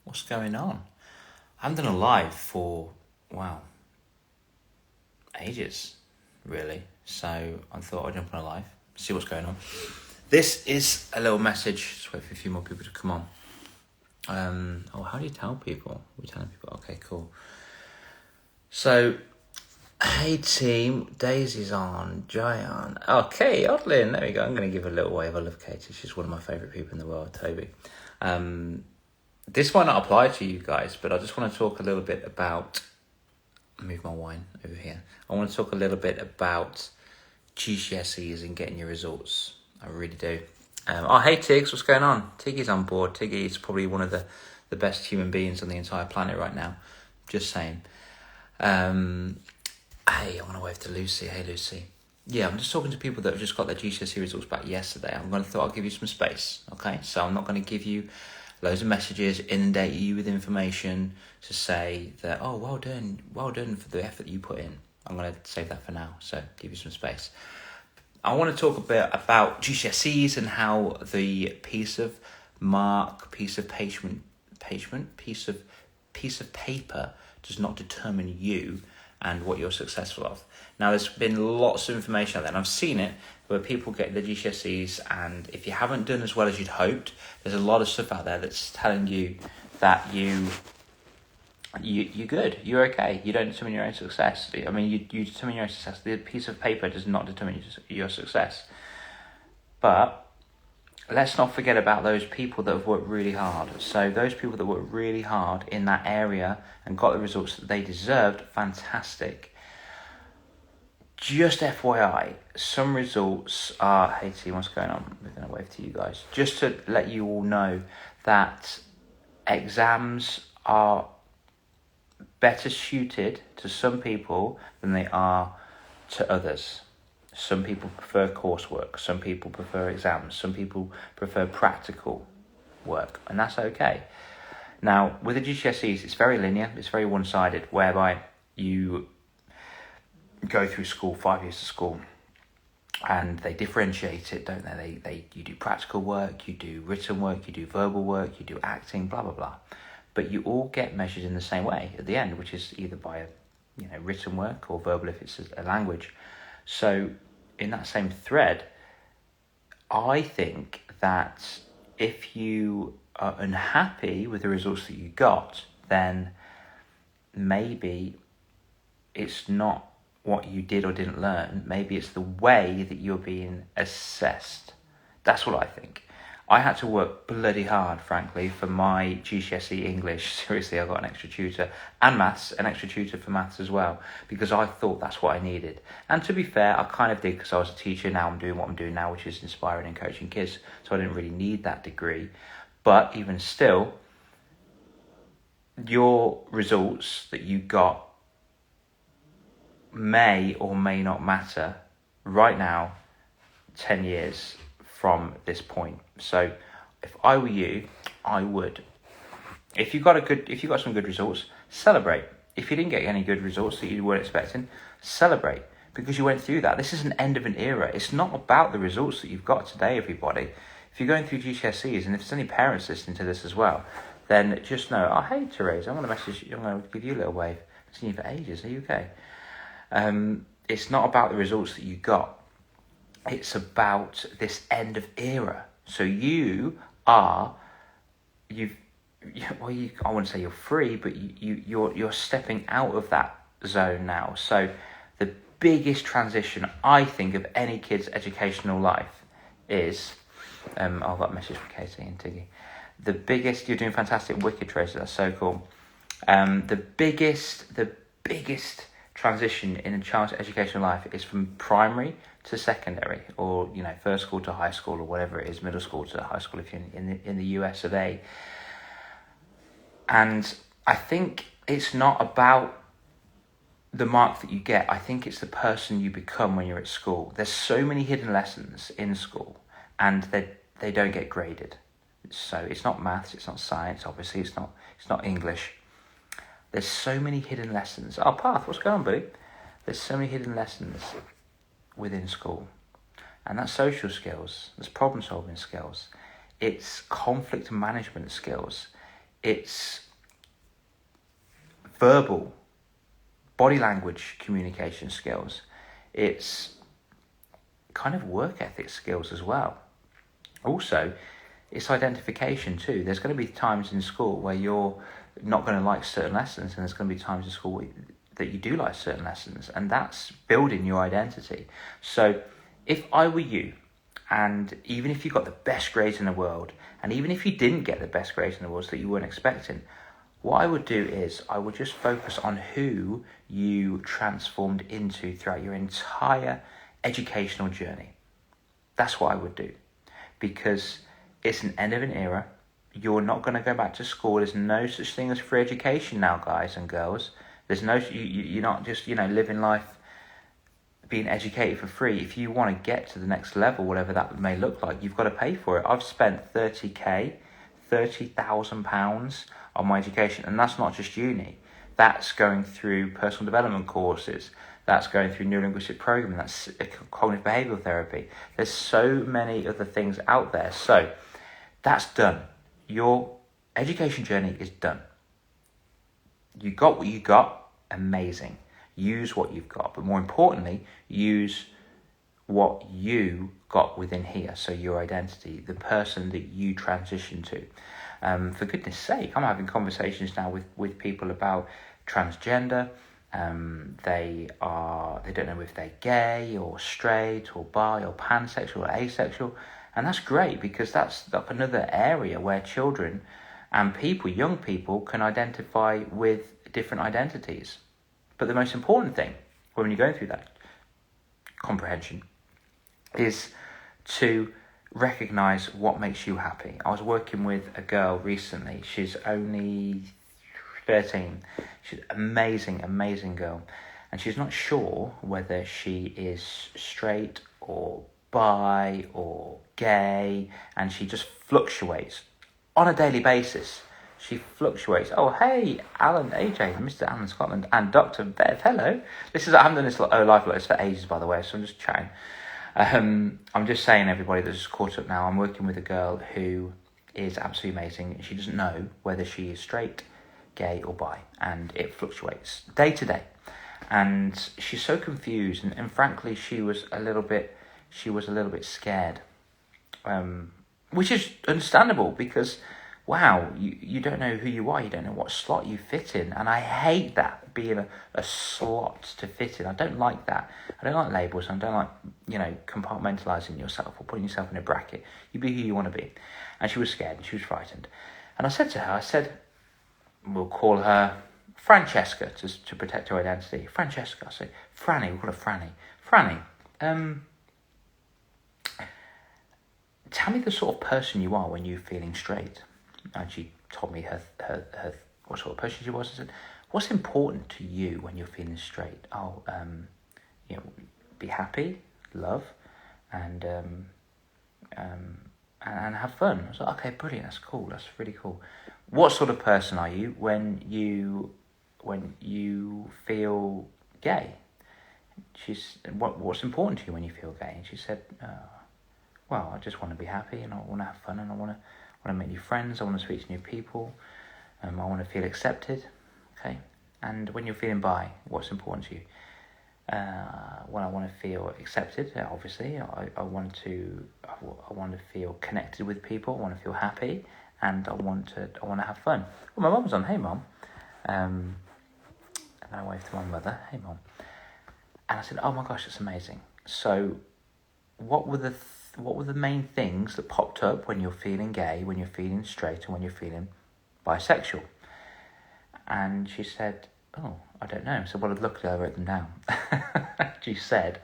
What's going on? I haven't done a live for, wow, ages, really. So I thought I'd jump on a live, see what's going on. This is a little message. Just wait for a few more people to come on. How do you tell people? We're telling people, okay, cool. So, hey team, Daisy's on, Jay on. Okay, Odlin, there we go. I'm going to give a little wave. I love Katie. She's one of my favourite people in the world, Toby. This might not apply to you guys, but I just want to talk a little bit about... Move my wine over here. I want to talk a little bit about GCSEs and getting your results. I really do. Hey Tiggs, what's going on? Tiggy's on board. Tiggy is probably one of the best human beings on the entire planet right now. Just saying. Hey, I want to wave to Lucy. Hey Lucy. Yeah, I'm just talking to people that have just got their GCSE results back yesterday. Thought I'll give you some space. Okay, so I'm not going to give you loads of messages, inundate you with information to say that, oh, well done for the effort you put in. I'm going to save that for now, so give you some space. I want to talk a bit about GCSEs and how the piece of paper does not determine you and what you're successful of. Now, there's been lots of information out there, and I've seen it, where people get the GCSEs, and if you haven't done as well as you'd hoped, there's a lot of stuff out there that's telling you that you're good, you're okay, you don't determine your own success. I mean, you determine your own success. The piece of paper does not determine your success. But let's not forget about those people that have worked really hard. So those people that worked really hard in that area and got the results that they deserved, fantastic. Just FYI, some results are... Hey team, what's going on? We're going to wave to you guys. Just to let you all know that exams are better suited to some people than they are to others. Some people prefer coursework, some people prefer exams, some people prefer practical work, and that's okay. Now, with the GCSEs, it's very linear, it's very one-sided, whereby you go through school, 5 years of school, and they differentiate it, don't they? You do practical work, you do written work, you do verbal work, you do acting, blah, blah, blah. But you all get measured in the same way at the end, which is either by written work or verbal if it's a language. So in that same thread, I think that if you are unhappy with the results that you got, then maybe it's not what you did or didn't learn. Maybe it's the way that you're being assessed. That's what I think. I had to work bloody hard, frankly, for my GCSE English. Seriously, I got an extra tutor. And maths, an extra tutor for maths as well, because I thought that's what I needed. And to be fair, I kind of did, because I was a teacher. Now I'm doing what I'm doing now, which is inspiring and coaching kids. So I didn't really need that degree. But even still, your results that you got may or may not matter right now, 10 years from this point. So if I were you, I would. If you got some good results, celebrate. If you didn't get any good results that you weren't expecting, celebrate, because you went through that. This is an end of an era. It's not about the results that you've got today, everybody. If you're going through GCSEs, and if there's any parents listening to this as well, then just know, oh, hey, Therese, I'm going to give you a little wave. I've seen you for ages. Are you okay? It's not about the results that you got. It's about this end of era. So I wouldn't say you're free, but you're stepping out of that zone now. So the biggest transition, I think, of any kid's educational life is, I've got a message from Katie and Tiggy. You're doing fantastic, wicked, Tracy, that's so cool. The biggest transition in a child's educational life is from primary to secondary, or first school to high school, or whatever it is, middle school to high school if you're in the US of A. And I think it's not about the mark that you get. I think it's the person you become when you're at school. There's so many hidden lessons in school, and they don't get graded. So it's not maths, it's not science, obviously it's not English. There's so many hidden lessons. Oh, Path, what's going on, buddy? There's so many hidden lessons within school. And that's social skills, that's problem-solving skills, it's conflict management skills, it's verbal, body language communication skills. It's kind of work ethic skills as well. Also, it's identification too. There's going to be times in school where you're not going to like certain lessons, and there's going to be times in school that you do like certain lessons, and that's building your identity. So if I were you, and even if you got the best grades in the world, and even if you didn't get the best grades in the world that you weren't expecting, what I would do is I would just focus on who you transformed into throughout your entire educational journey. That's what I would do, because it's an end of an era. You're not going to go back to school. There's no such thing as free education now, guys and girls. There's no, you're not just, living life, being educated for free. If you want to get to the next level, whatever that may look like, you've got to pay for it. I've spent £30,000 on my education, and that's not just uni. That's going through personal development courses. That's going through neurolinguistic programming. That's cognitive behavioural therapy. There's so many other things out there. So that's done. Your education journey is done. You got what you got, amazing. Use what you've got, but more importantly, use what you got within here. So your identity, the person that you transition to. For goodness sake, I'm having conversations now with people about transgender. They don't know if they're gay or straight or bi or pansexual or asexual. And that's great, because that's another area where children and people, young people, can identify with different identities. But the most important thing when you're going through that comprehension is to recognize what makes you happy. I was working with a girl recently. She's only 13. She's an amazing girl. And she's not sure whether she is straight or bi or gay, and she just fluctuates on a daily basis. She fluctuates. Oh, hey, Alan, AJ, Mr. Alan Scotland, and Dr. Bev, hello. I haven't done this live like this for ages, by the way, so I'm just chatting. I'm just saying, everybody that's just caught up now, I'm working with a girl who is absolutely amazing. She doesn't know whether she is straight, gay, or bi, and it fluctuates day to day. And she's so confused, and frankly, she was a little bit scared, which is understandable, because wow, you don't know who you are, you don't know what slot you fit in, and I hate that, being a slot to fit in. I don't like that. I don't like labels, and I don't like, compartmentalising yourself or putting yourself in a bracket. You be who you want to be. And she was scared, and she was frightened. And I said to her, we'll call her Francesca to protect her identity. Francesca, I say, Franny, we'll call her Franny. Franny, tell me the sort of person you are when you're feeling straight. And she told me her what sort of person she was. I said, what's important to you when you're feeling straight? Oh, be happy, love, and have fun. I was like, okay, brilliant, that's cool, that's really cool. What sort of person are you when you feel gay? What's important to you when you feel gay? And she said, well, I just want to be happy, and I want to have fun, and I want to make new friends, I want to speak to new people, I want to feel accepted, okay? And when you're feeling bi, what's important to you? Well, I want to feel accepted, obviously. I want to feel connected with people, I want to feel happy, and I want to have fun. Well, my mum's on, hey mum. And I waved to my mother, hey mum. And I said, oh my gosh, that's amazing. So what were the main things that popped up when you're feeling gay, when you're feeling straight, and when you're feeling bisexual? And she said, oh, I don't know. So, well, I'd looked over at them now. She said,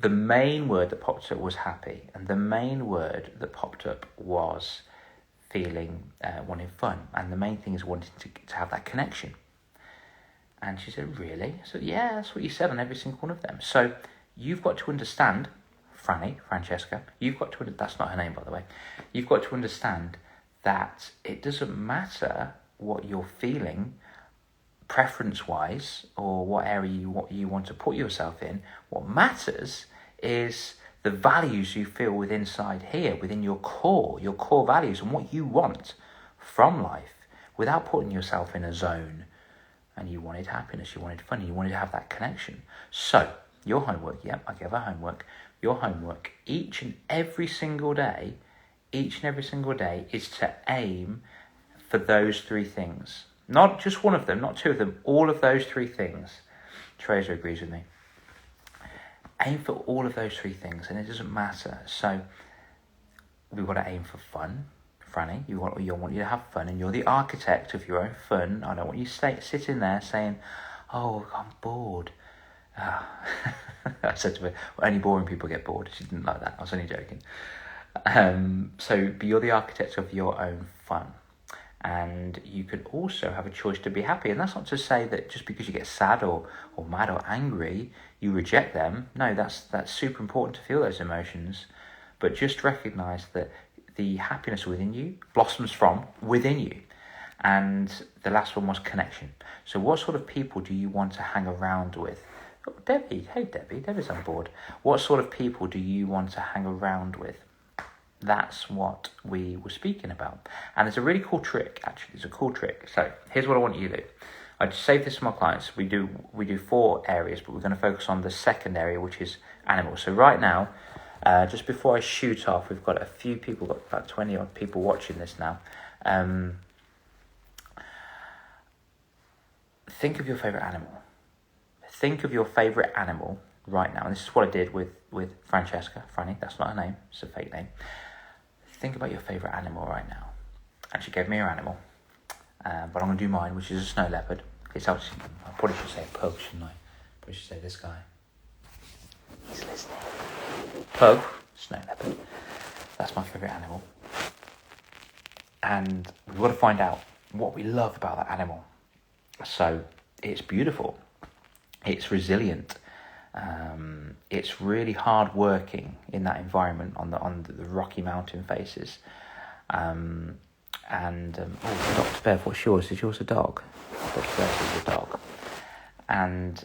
the main word that popped up was happy, and the main word that popped up was feeling, wanting fun, and the main thing is wanting to have that connection. And she said, really? I said, yeah, that's what you said on every single one of them. So you've got to understand, Francesca, that's not her name, by the way, you've got to understand that it doesn't matter what you're feeling preference-wise, or what area you want to put yourself in. What matters is the values you feel within your core values, and what you want from life. without putting yourself in a zone. And you wanted happiness, you wanted fun, you wanted to have that connection. So, your homework, I gave her homework. Your homework each and every single day is to aim for those 3 things. Not just one of them, not 2 of them, all of those 3 things. Teresa agrees with me. Aim for all of those 3 things, and it doesn't matter. So, we've got to aim for fun. Franny, you want you to have fun, and you're the architect of your own fun. I don't want you sitting there saying, "Oh, I'm bored." I said to her, well, only boring people get bored. She didn't like that. I was only joking. But you're the architect of your own fun, and you can also have a choice to be happy. And that's not to say that just because you get sad or mad or angry, you reject them. No, that's super important to feel those emotions, but just recognise that the happiness within you blossoms from within you. And the last one was connection. So what sort of people do you want to hang around with? Oh, Debbie, hey Debbie, Debbie's on board. What sort of people do you want to hang around with? That's what we were speaking about. And it's a really cool trick, actually. It's a cool trick. So here's what I want you to do. I just save this for my clients. We do 4 areas, but we're going to focus on the second area, which is animals. So right now, just before I shoot off, we've got a few people, got about 20 odd people watching this now. Think of your favourite animal. Think of your favourite animal right now. And this is what I did with Francesca. Franny, that's not her name, it's a fake name. Think about your favourite animal right now. And she gave me her animal. But I'm going to do mine, which is a snow leopard. It's obviously, I probably should say a pug, shouldn't I? Probably should say this guy. He's listening. Pug, snow leopard. That's my favourite animal. And we've got to find out what we love about that animal. So it's beautiful. It's resilient. It's really hard working in that environment on the Rocky Mountain faces. Dr. Bev, what's yours? Is yours a dog? Dr. Bev is a dog. And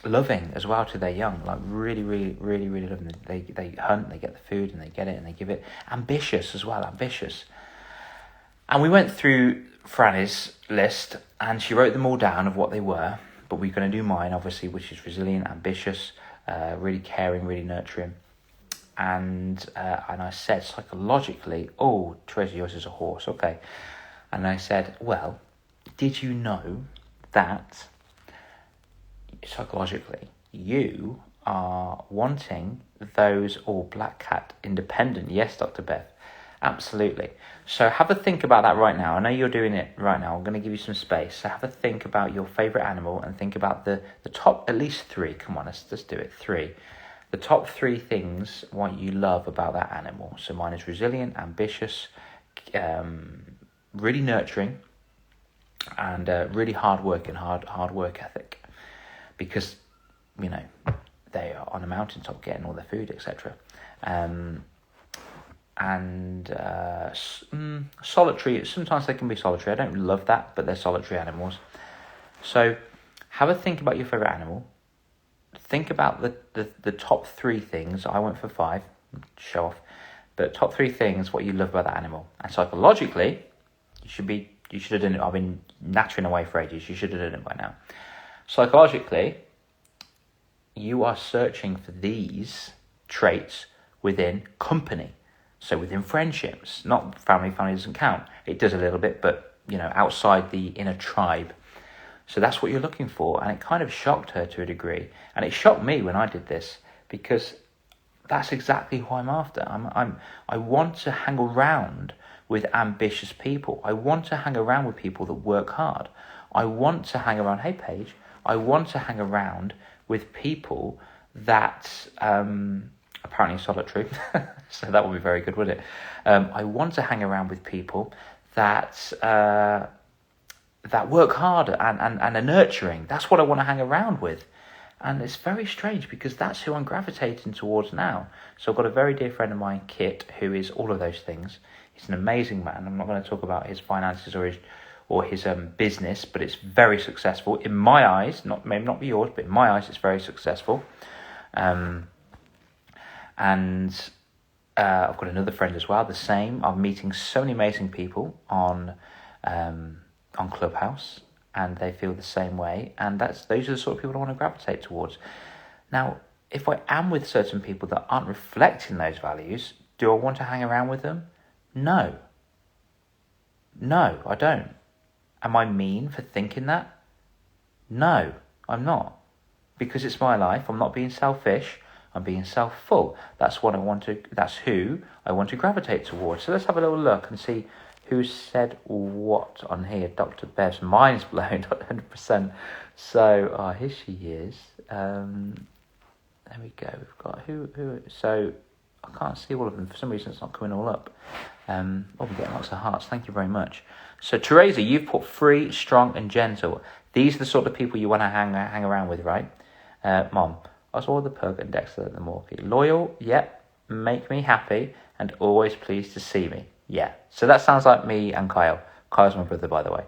loving as well to their young, like really, really, really, really loving. They hunt, they get the food, and they get it, and they give it. Ambitious as well, ambitious. And we went through Franny's list, and she wrote them all down of what they were. But we're going to do mine, obviously, which is resilient, ambitious, really caring, really nurturing. And I said psychologically, oh, Teresa, yours is a horse, okay. And I said, well, did you know that psychologically you are wanting those all black cat independent? Yes, Dr. Beth, absolutely. So have a think about that right now. I know you're doing it right now. I'm going to give you some space. So have a think about your favourite animal and think about the top, at least 3. Come on, let's do it. 3. The top 3 things what you love about that animal. So mine is resilient, ambitious, really nurturing, and really hard work ethic. Because, you know, they are on a mountaintop getting all their food, etc. Solitary, sometimes they can be solitary. I don't love that, but they're solitary animals. So have a think about your favourite animal. Think about the top 3 things. I went for 5, show off. But top 3 things, what you love about that animal. And psychologically, you should have done it. I've been nattering away for ages. You should have done it by now. Psychologically, you are searching for these traits within company. So within friendships, not family doesn't count. It does a little bit, but, you know, outside the inner tribe. So that's what you're looking for. And it kind of shocked her to a degree. And it shocked me when I did this, because that's exactly who I'm after. I want to hang around with ambitious people. I want to hang around with people that work hard. I want to hang around, hey Paige, I want to hang around with people that, apparently solitary, so that would be very good, wouldn't it? I want to hang around with people that work hard and are nurturing. That's what I want to hang around with. And it's very strange because that's who I'm gravitating towards now. So I've got a very dear friend of mine, Kit, who is all of those things. He's an amazing man. I'm not going to talk about his finances or his business, but it's very successful in my eyes. Maybe not yours, but in my eyes, it's very successful. And I've got another friend as well, the same. I'm meeting so many amazing people on Clubhouse, and they feel the same way. And those are the sort of people I want to gravitate towards. Now, if I am with certain people that aren't reflecting those values, do I want to hang around with them? No. No, I don't. Am I mean for thinking that? No, I'm not. Because it's my life, I'm not being selfish, I'm being self-full. That's who I want to gravitate towards. So let's have a little look and see who said what on here. Dr. Bev's mind's blown 100%. So, here she is. There we go. We've got who. So I can't see all of them. For some reason, it's not coming all up. We're getting lots of hearts. Thank you very much. So Teresa, you've put free, strong, and gentle. These are the sort of people you want to hang around with, right? Mom, Oswald the Pug and Dexter the Morkie. Loyal, yep. Make me happy and always pleased to see me. Yeah. So that sounds like me and Kyle. Kyle's my brother, by the way.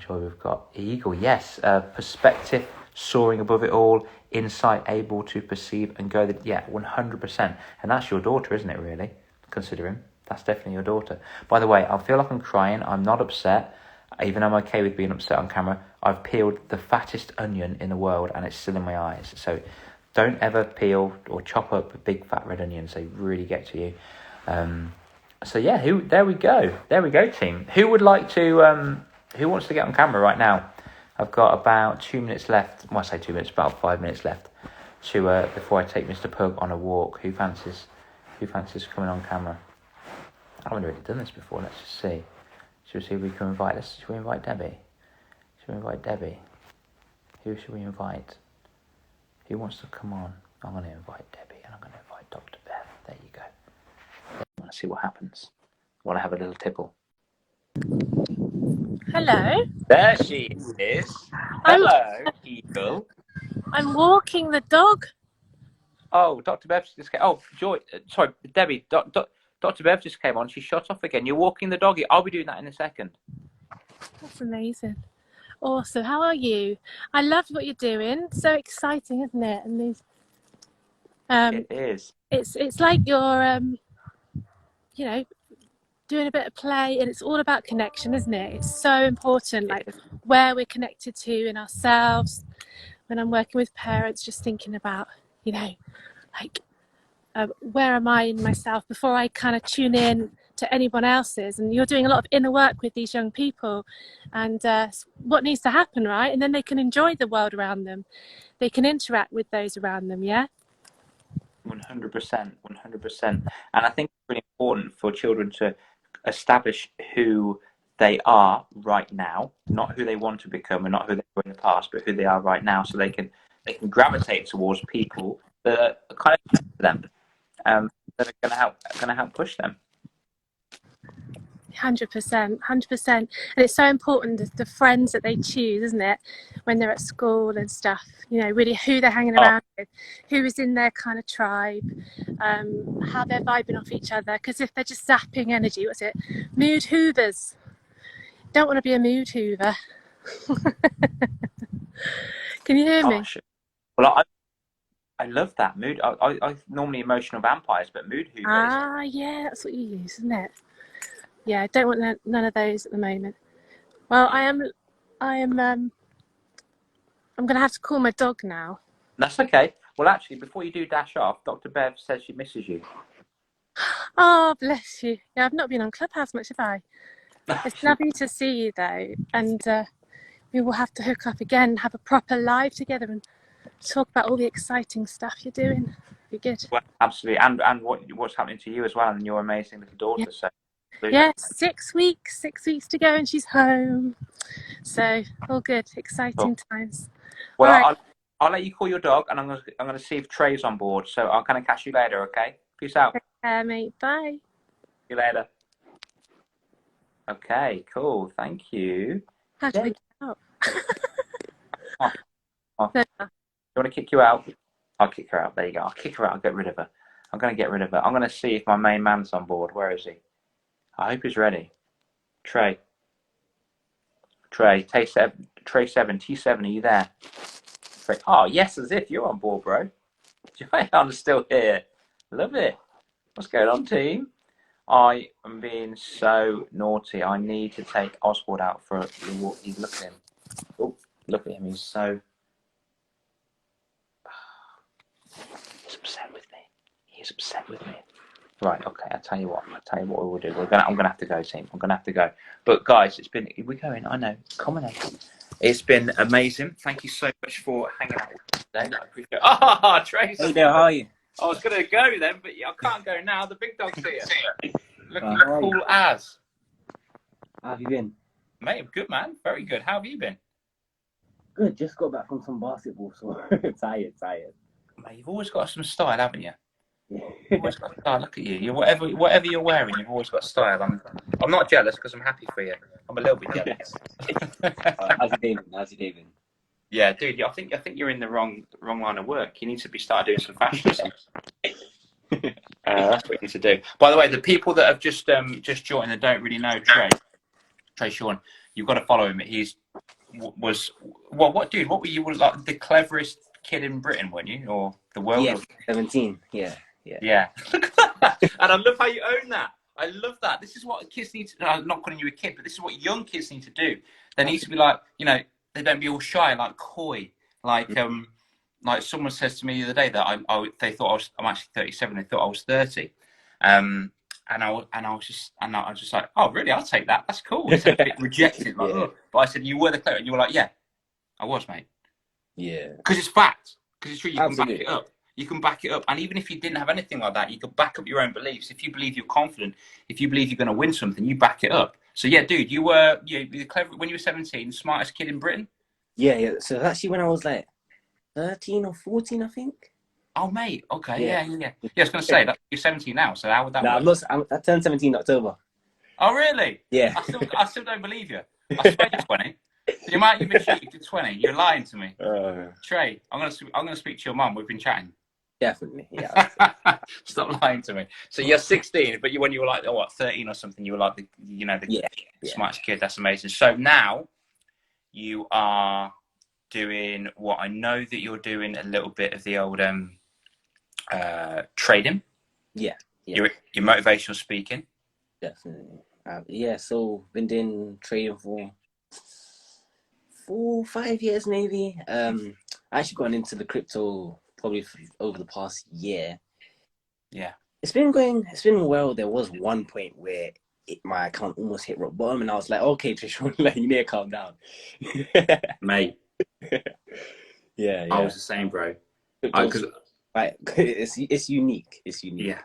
Sure, we've got Eagle. Yes. Perspective, soaring above it all. Insight, able to perceive and go. 100%. And that's your daughter, isn't it, really? Considering. That's definitely your daughter. By the way, I feel like I'm crying. I'm not upset. Even I'm okay with being upset on camera. I've peeled the fattest onion in the world and it's still in my eyes. So don't ever peel or chop up big fat red onions. They really get to you. There we go. There we go, team. Who would like to, who wants to get on camera right now? I've got about 2 minutes left. Well, I say 2 minutes, about 5 minutes left to before I take Mr. Pug on a walk. Who fancies coming on camera? I haven't really done this before. Let's just see. Should we see if we can invite? Should we invite Debbie? Who should we invite? Who wants to come on? I'm going to invite Debbie and I'm going to invite Dr. Bev. There you go. I want to see what happens. I want to have a little tipple. Hello. There she is. Hello, Eagle. I'm walking the dog. Oh, Dr. Bev just came. Oh, Joy. Sorry, Debbie. Dr. Bev just came on. She shut off again. You're walking the doggy. I'll be doing that in a second. That's amazing. Awesome. How are you? I love what you're doing. So exciting, isn't it? And these. It is. It's like you're, doing a bit of play, and it's all about connection, isn't it? It's so important, like where we're connected to in ourselves. When I'm working with parents, just thinking about, where am I in myself before I kind of tune in to anyone else's. And you're doing a lot of inner work with these young people, and what needs to happen, right? And then they can enjoy the world around them. They can interact with those around them, yeah? 100%. And I think it's really important for children to establish who they are right now, not who they want to become and not who they were in the past, but who they are right now, so they can gravitate towards people that are kind of to them, that are going to help push them. 100%. And it's so important, the friends that they choose, isn't it, when they're at school and stuff, really who they're hanging around with, who is in their kind of tribe, how they're vibing off each other. Because if they're just zapping energy, what's it, mood hoovers, don't want to be a mood hoover. Can you hear me? Well, I love that mood. I normally emotional vampires, but mood hoovers. Yeah, that's what you use, isn't it? Yeah, I don't want none of those at the moment. Well, I'm going to have to call my dog now. That's okay. Well, actually, before you do dash off, Dr. Bev says she misses you. Oh, bless you. Yeah, I've not been on Clubhouse much, have I? It's lovely to see you, though. And we will have to hook up again and have a proper live together and talk about all the exciting stuff you're doing. Be good. Well, absolutely. And what's happening to you as well, and your amazing little daughter. Yeah. So yeah, 6 weeks to go and she's home. So all good, exciting times. Well, right. I'll let you call your dog, and I'm gonna see if Tre's on board. So I'll kind of catch you later, okay? Peace out. Take care, mate. Bye. See you later. Okay, cool. Thank you. How do we get out? You want to kick you out? I'll kick her out. There you go. I'll kick her out. I'll get rid of her. I'm gonna get rid of her. I'm gonna see if my main man's on board. Where is he? I hope he's ready. Tre 7, T7, are you there? Oh, yes, as if you're on board, bro. I'm still here. Love it. What's going on, team? I am being so naughty. I need to take Oswald out for a walk. Look at him. Oh, look at him. He's upset with me. He's upset with me. Right, okay, I'll tell you what we will do. I'm gonna have to go, team. I'm gonna have to go. But guys, we're going, I know. Combination. It's been amazing. Thank you so much for hanging out with me today. I appreciate it. Ah, Trace. Hey there, how are you? I was gonna go then, but I can't go now. The big dog's here. Looking cool as. How have you been? Mate, good man. Very good. How have you been? Good, just got back from some basketball, so tired. Mate, you've always got some style, haven't you? You've always got style. Look at you. Whatever you're wearing, you've always got style. I'm not jealous because I'm happy for you. I'm a little bit jealous. How's your day been? Yeah, dude. I think you're in the wrong line of work. You need to be starting doing some fashion stuff. That's what you need to do. By the way, the people that have just joined and don't really know Tre Sean, you've got to follow him. What dude? What were you like the cleverest kid in Britain, weren't you, or the world? Yeah, 17. Yeah. And I love how you own that. I love that. This is what kids need to. I'm not calling you a kid, but this is what young kids need to do. They need to be like, they don't be all shy, like coy, like someone says to me the other day that they thought I'm actually 37. They thought I was 30. And I was just like, oh really? I'll take that. That's cool. It's a bit rejected, like, oh. But I said, you were the clever, and you were like, yeah, I was, mate. Yeah. Because it's fact. Because it's true. You Absolutely. can back it up. You can back it up, and even if you didn't have anything like that, you could back up your own beliefs. If you believe you're confident, if you believe you're going to win something, you back it up. So yeah, dude, you were clever when you were 17, smartest kid in Britain. Yeah. So actually, when I was like 13 or 14, I think. Oh, mate. Okay. Yeah. I was going to say that you're 17 now. So how would that work? I turned 17 in October. Oh, really? Yeah. I still don't believe you. I swear you're 20. The amount you've been shooting to 20, you're lying to me. Trey, I'm gonna speak to your mum. We've been chatting. Definitely. Yeah. Stop lying to me. So you're 16, but when you were like 13 or something, you were like the smartest kid. That's amazing. So now you are doing what I know that you're doing a little bit of the old trading. Yeah. Your motivational speaking. Definitely. So been doing trading for 4-5 years maybe. I actually got into the crypto probably over the past year. Yeah. It's been well. There was one point where my account almost hit rock bottom, and I was like, okay, Tre Sean, you need to calm down. Mate. Yeah. I was the same, bro. It's unique. Yeah,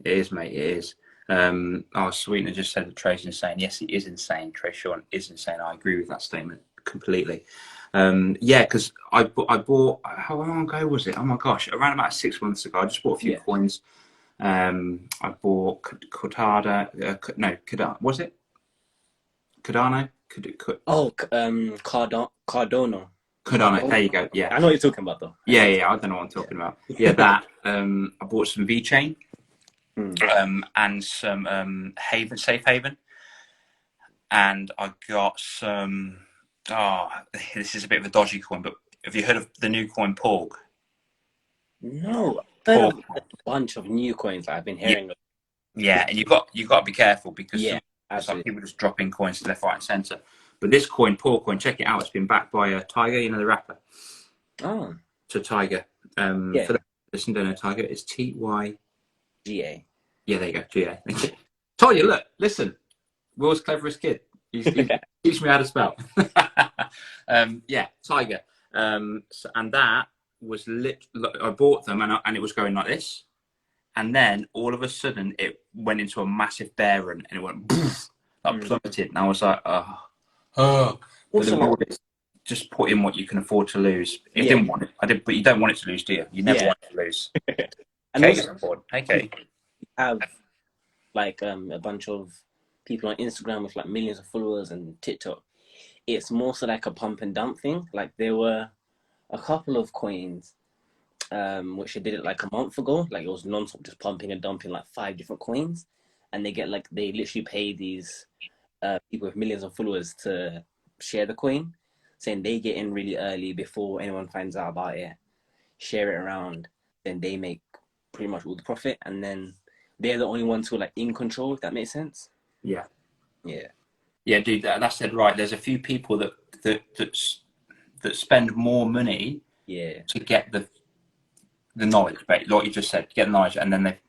it is, mate. It is. Sweetener just said that Tre's insane. Yes, he is insane. Tre Sean is insane. I agree with that statement completely. Because I bought. How long ago was it? Oh my gosh, around about 6 months ago. I just bought a few coins. I bought Cardano. Was it Cardano? Cardano. Cardano. There you go. Yeah, I know what you're talking about though. Yeah. I don't know what I'm talking about. Yeah, that. I bought some VeChain. And some Safe Haven, and I got some. This is a bit of a dodgy coin, but have you heard of the new coin Porg? No, I've heard of a bunch of new coins that I've been hearing. Yeah, and you got to be careful because some people just dropping coins to left, right, and centre. But this coin, Porg coin, check it out. It's been backed by Tiger, the rapper. Oh, so Tiger. For the listen, don't know Tiger. It's TYGA. Yeah, there you go. GA. Told you, look, listen. World's cleverest kid. He's teach me how to spell. Tiger. And that was I bought them and it was going like this. And then all of a sudden it went into a massive bear run and it went plummeted. And I was like, just put in what you can afford to lose. It didn't want it. I did, but you don't want it to lose, do you? You never want it to lose. Okay. Have like a bunch of people on Instagram with like millions of followers and TikTok. It's more so like a pump and dump thing. Like there were a couple of coins which they did it like a month ago. Like it was non-stop just pumping and dumping like 5 different coins, and they literally pay these people with millions of followers to share the coin, saying they get in really early before anyone finds out about it, share it around, then they make pretty much all the profit. And then they're the only ones who are like in control, if that makes sense. Yeah. Yeah. Yeah, dude, that's dead right. There's a few people that spend more money Yeah. to get the knowledge, but like you just said, get the knowledge, and then like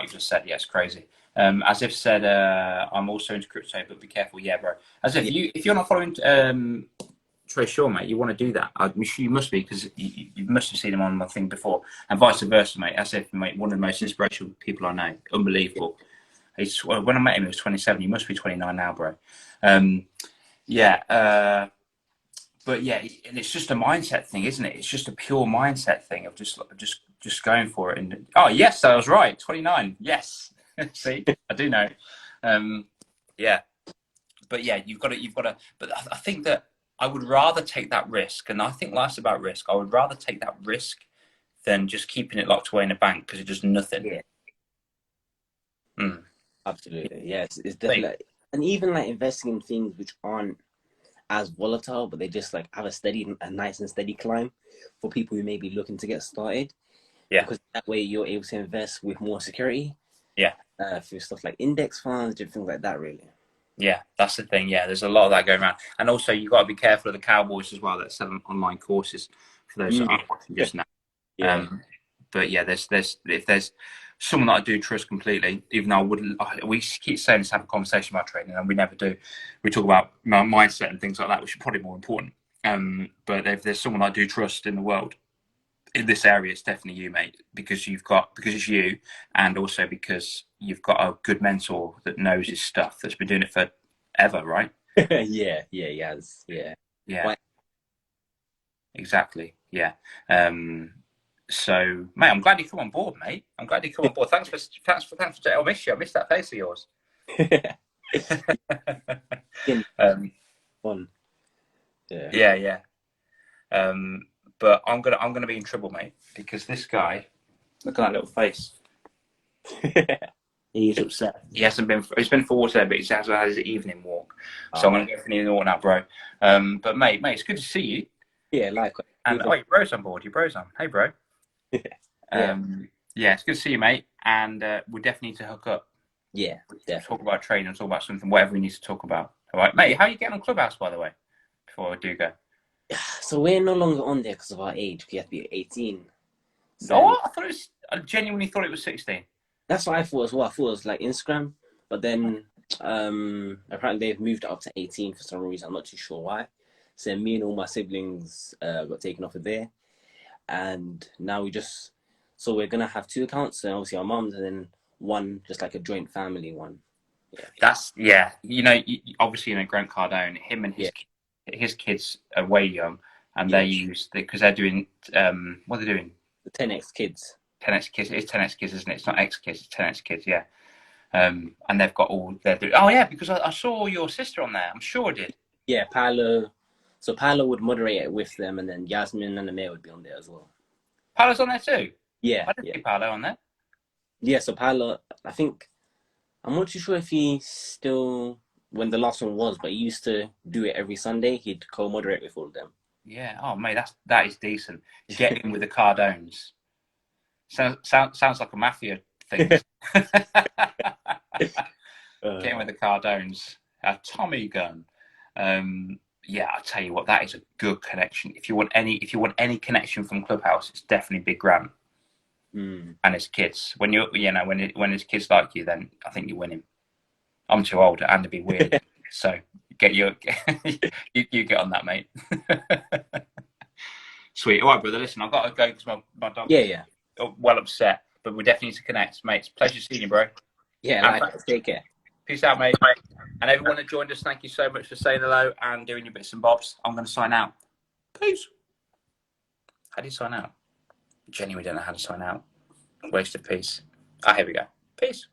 you just said, yeah, it's crazy. As if said, I'm also into crypto, but be careful, yeah, bro. As if if you're not following Tre Sean, mate, you want to do that. I'm sure you must be, because you must have seen him on my thing before, and vice versa, mate. As if, mate, one of the most inspirational people I know. Unbelievable. When I met him, he was 27. He must be 29 now, bro. But yeah, and it's just a mindset thing, isn't it? It's just a pure mindset thing of just going for it. And oh yes, I was right. 29. Yes. See, I do know. Yeah, but yeah, you've got to. But I think that I would rather take that risk, and I think life's about risk. I would rather take that risk than just keeping it locked away in a bank because it does nothing. Yeah. Mm. Absolutely. Yeah, it's definitely, and even like investing in things which aren't as volatile, but they just like have a nice and steady climb for people who may be looking to get started. Yeah. Because that way you're able to invest with more security. Yeah. For stuff like index funds, different things like that, really. Yeah, that's the thing. Yeah, there's a lot of that going around, and also you got to be careful of the cowboys as well that sell online courses for those that aren't watching just now. Yeah. But yeah, if there's someone that I do trust completely, even though we keep saying let's have a conversation about trading, and we never do. We talk about mindset and things like that, which are probably more important. But if there's someone I do trust in the world in this area, it's definitely you, mate, because it's you, and also because you've got a good mentor that knows his stuff, that's been doing it for ever, right? Yeah, he has. Yeah. Yeah. Exactly. Yeah. So, mate, I'm glad you come on board, mate. I'm glad you come on board. Thanks for. I miss you. I miss that face of yours. Fun. Yeah. But I'm gonna be in trouble, mate, because this guy, look at that little face. He's upset. He's been for water, but he's had his evening walk. So I'm gonna go for an evening walk now, bro. But mate, it's good to see you. Yeah, likewise. And your bro's on board. Your bro's on. Hey, bro. Yeah, it's good to see you, mate. And we definitely need to hook up. Yeah, definitely. Talk about training, talk about something, whatever we need to talk about. All right, mate. How are you getting on Clubhouse, by the way? Before I do go. So we're no longer on there because of our age. We have to be 18. So I genuinely thought it was 16. That's what I thought as well. I thought it was like Instagram, but then apparently they've moved it up to 18 for some reason. I'm not too sure why. So me and all my siblings got taken off of there, and now so we're gonna have 2 accounts. So obviously our mum's, and then one just like a joint family one. Yeah. Obviously, Grant Cardone, him and his kids are way young, and they use because they're doing what are they doing? The 10x kids. 10x kids. It's 10x kids, isn't it? It's not X kids. It's 10x kids. Yeah. And they've got all they're doing. Oh yeah, because I saw your sister on there. I'm sure I did. Yeah, Paolo. So Paolo would moderate it with them, and then Yasmin and Amir would be on there as well. Paolo's on there too? Yeah. I didn't see Paolo on there. Yeah, so Paolo, I'm not too sure if he still, when the last one was, but he used to do it every Sunday. He'd co-moderate with all of them. Yeah. Oh, mate, that is decent. Get in with the Cardones. Sounds like a mafia thing. Get in with the Cardones. A Tommy gun. Yeah, I'll tell you what, that is a good connection. If you want any connection from Clubhouse, it's definitely Big Grant and his kids. When when his kids like you, then I think you win him. I'm too old and to be weird, so you get on that, mate. Sweet. All right, brother. Listen, I've got to go because my dog. Yeah. Well upset, but we definitely need to connect, mate. It's a pleasure seeing you, bro. Yeah, take care. Peace out, mate. And everyone that joined us, thank you so much for saying hello and doing your bits and bobs. I'm going to sign out. Peace. How do you sign out? Genuinely don't know how to sign out. Waste of peace. Here we go. Peace.